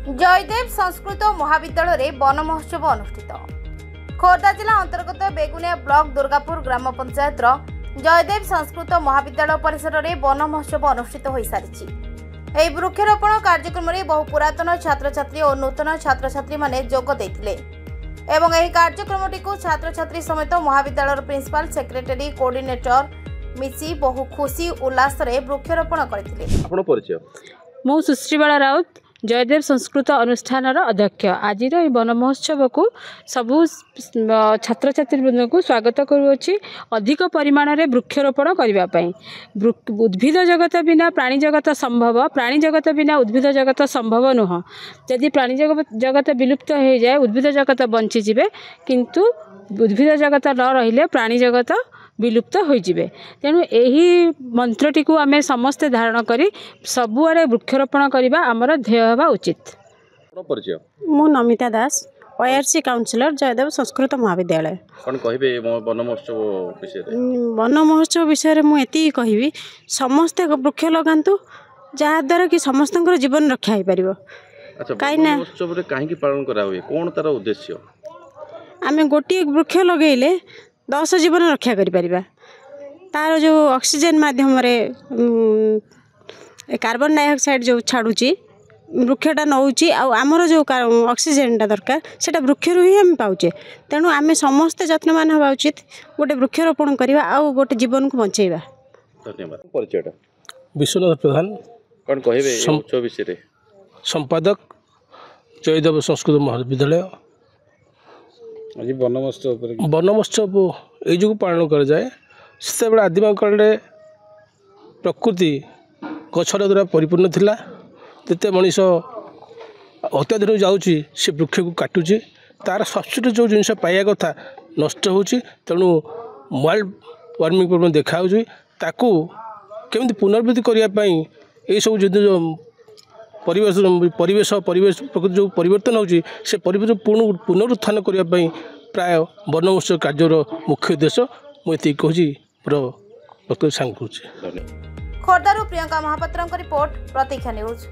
जयदेव संस्कृत महाविद्यालय वन महोत्सव अनुष्ठित। खोर्धा जिला अंतर्गत बेगुनिया ब्लॉक दुर्गापुर ग्राम पंचायत जयदेव संस्कृत महाविद्यालय परिसर में वन महोत्सव अनुष्ठित हो सारी। यह वृक्षारोपण कार्यक्रम में बहु पुरातन छात्र छात्री और नूतन छात्र छात्री माने जोग देथिले एवं यह कार्यक्रमटी को छात्र छात्री समेत महाविद्यालय प्रिंसिपल सेक्रेटरी कोऑर्डिनेटर मिसी बहु खुशी उल्लास वृक्षारोपण करथिले। मु सुश्रीबाला राउत जयदेव संस्कृत अनुष्ठान अध्यक्ष। आज वन महोत्सव को सबू छात्र छात्री को स्वागत करुँच। अधिक परिमाण में वृक्षारोपण करने उद्भिद जगत बिना प्राणी जगत संभव, प्राणी जगत बिना उद्भिद जगत संभव नुह। जदि प्राणी जगत विलुप्त हो जाए उद्भिद जगत बंचीजे, किंतु उद्भिद जगत न रहिले प्राणी जगत विलुप्त होइजिबे। तेणु यही मंत्रटी को आमे समस्ते धारण करी सबुआरे वृक्षारोपण करबा आमर ध्येय हेबा उचित। मु नमिता दास, ओआरसी काउंसिलर जयदेव संस्कृत महाविद्यालय। कौन कहबे वन महोत्सव विषय रे? वन महोत्सव विषय रे मु एति कहबी, समस्ते वृक्ष लगांतु जहा द्वारा कि समस्तଙ୍କର जीवन रक्षा हो पारिबो। अच्छा, वन महोत्सव रे काहे की पालन करा हुए, कोन तार उद्देश्य? आमे गोटी वृक्ष लगेले 10 जीवन रक्षा करि परिबा। तार जो ऑक्सीजन माध्यम रे कार्बन डाइऑक्साइड जो छाड़ुची वृक्षटा नौची आमर जो ऑक्सीजनटा दरकार सेटा वृक्षरु ही हम पाउचे। तेणु आमे समस्त जत्नवान हवा उचित, गोटे वृक्षारोपण करवा आ गोटे जीवन को बंचेबा। धन्यवाद। परिचयटा विश्वनाथ प्रधान, कौन कहबे उत्सव विषय रे? संपादक जयदेव संस्कृत महाविद्यालय। आज वन महोत्सव ये पालन कर जाए से आदिम काल प्रकृति गछर द्वारा परिपूर्ण थिला। जिते मनीष अत्याधुनिक जाऊँगी से वृक्ष को काटुची, तार सब्सिट्यूट जो जिन पाइबा कथा नष्ट होची। तेणु वर्ल्ड वार्मिंग प्रॉब्लम देखा ताकू केमिति पुनर्वृत्ति करने ये सब जो परिवेश प्रकृति जो परिवर्तन होची से परिवेश पुनरुत्थान करने प्राय वन महोत्सव कार्यर मुख्य उद्देश्य मुझे कहूँ पूरा सांग। खोर्धारू प्रियंका महापात्र रिपोर्ट प्रतीक्षा न्यूज।